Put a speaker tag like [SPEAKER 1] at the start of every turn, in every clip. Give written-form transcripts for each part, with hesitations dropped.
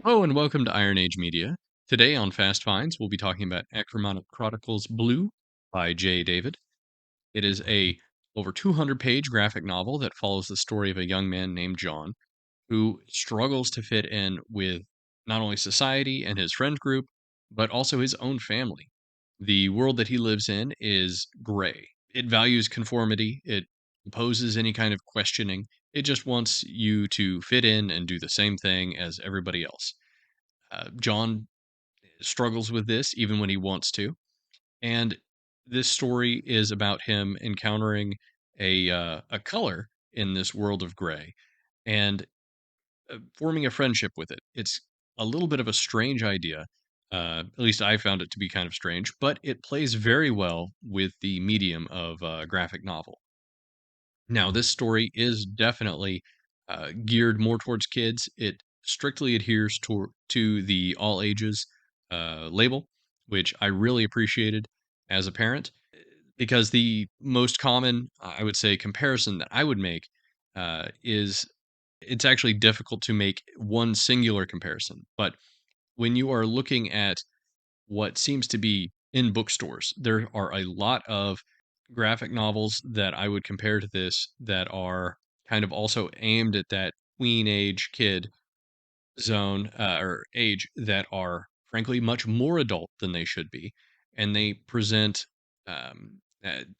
[SPEAKER 1] Hello and welcome to IronAge Media. Today on Fast Finds, we'll be talking about Achromatic Chronicles Blue by J. David. It is a over 200-page graphic novel that follows the story of a young man named John who struggles to fit in with not only society and his friend group, but also his own family. The world that he lives in is gray. It values conformity, it opposes any kind of questioning. It just wants you to fit in and do the same thing as everybody else. John struggles with this even when he wants to. And this story is about him encountering a color in this world of gray and forming a friendship with it. It's a little bit of a strange idea. At least I found it to be kind of strange, but it plays very well with the medium of graphic novel. Now, this story is definitely geared more towards kids. It strictly adheres to the all ages label, which I really appreciated as a parent, because the most common, I would say, comparison that I would make is it's actually difficult to make one singular comparison. But when you are looking at what seems to be in bookstores. There are a lot of graphic novels that I would compare to this that are kind of also aimed at that tween age kid zone or age that are frankly much more adult than they should be, and they present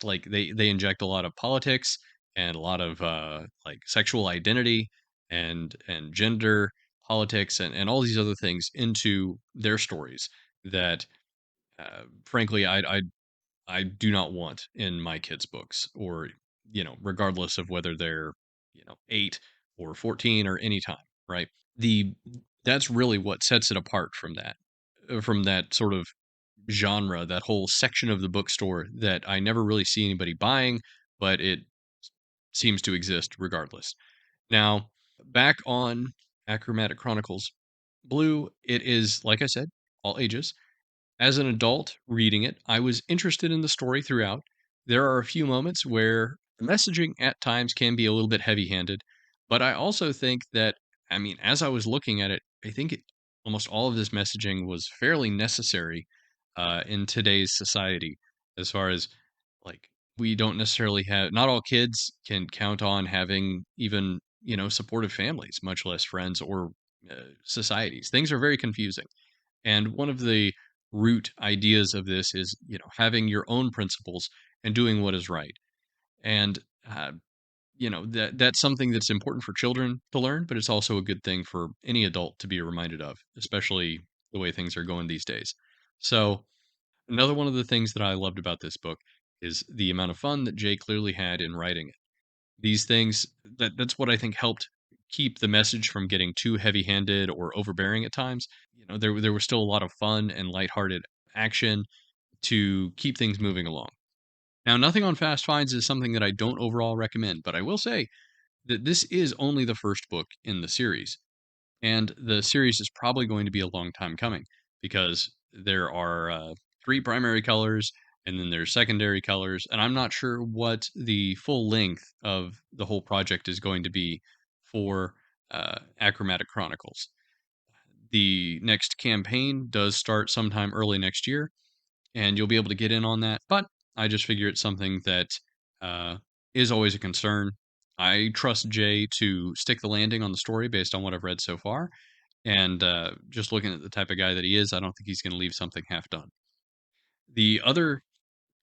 [SPEAKER 1] like they inject a lot of politics and a lot of like sexual identity and gender politics and all these other things into their stories that frankly, I do not want in my kids' books, or regardless of whether they're 8 or 14 or any time, right? The That's really what sets it apart from that sort of genre, that whole section of the bookstore that I never really see anybody buying, but it seems to exist regardless. Now, back on Achromatic Chronicles Blue, it is like I said, all ages. As an adult reading it, I was interested in the story throughout. There are a few moments where the messaging at times can be a little bit heavy handed, but I also think that, I mean, as I was looking at it, I think almost all of this messaging was fairly necessary in today's society, as far as like, we don't necessarily have, not all kids can count on having even, supportive families, much less friends or societies. Things are very confusing. And one of the root ideas of this is, having your own principles and doing what is right. And that's something that's important for children to learn, but it's also a good thing for any adult to be reminded of, especially the way things are going these days. So, another one of the things that I loved about this book is the amount of fun that Jay clearly had in writing it. These things that's what I think helped keep the message from getting too heavy-handed or overbearing at times. There was still a lot of fun and lighthearted action to keep things moving along. Now, nothing on Fast Finds is something that I don't overall recommend, but I will say that this is only the first book in the series, and the series is probably going to be a long time coming because there are three primary colors and then there's secondary colors, and I'm not sure what the full length of the whole project is going to be for Achromatic Chronicles. The next campaign does start sometime early next year, and you'll be able to get in on that. But I just figure it's something that uh, is always a concern. I trust Jay to stick the landing on the story based on what I've read so far, and just looking at the type of guy that he is, I don't think he's going to leave something half done. The other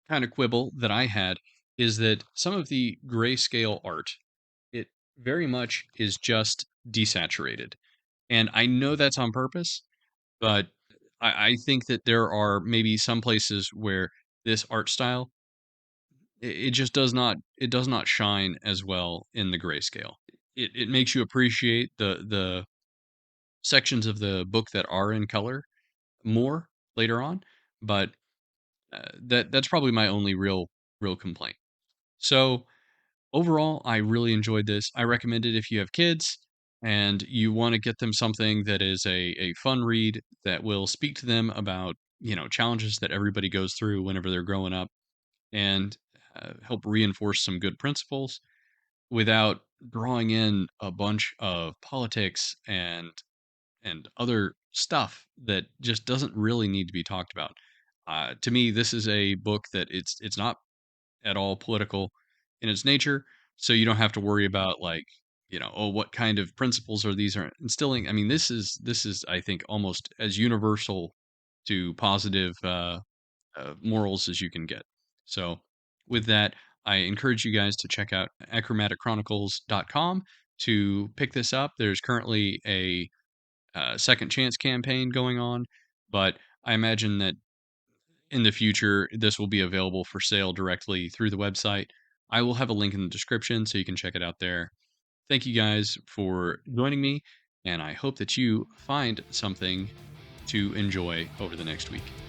[SPEAKER 1] kind of quibble that I had is that some of the grayscale art, it very much is just desaturated. And I know that's on purpose, but I think that there are maybe some places where this art style it just does not shine as well in the grayscale. It makes you appreciate the sections of the book that are in color more later on, but that's probably my only real complaint. So overall, I really enjoyed this. I recommend it if you have kids and you want to get them something that is a fun read that will speak to them about challenges that everybody goes through whenever they're growing up, and help reinforce some good principles without drawing in a bunch of politics and other stuff that just doesn't really need to be talked about. To me, this is a book that it's not at all political in its nature, so you don't have to worry about, like, oh, what kind of principles are these are instilling. I mean, this is I think almost as universal to positive morals as you can get. So, with that, I encourage you guys to check out achromatichronicles.com to pick this up. There's currently a second chance campaign going on, but I imagine that in the future this will be available for sale directly through the website. I will have a link in the description so you can check it out there. Thank you guys for joining me, and I hope that you find something to enjoy over the next week.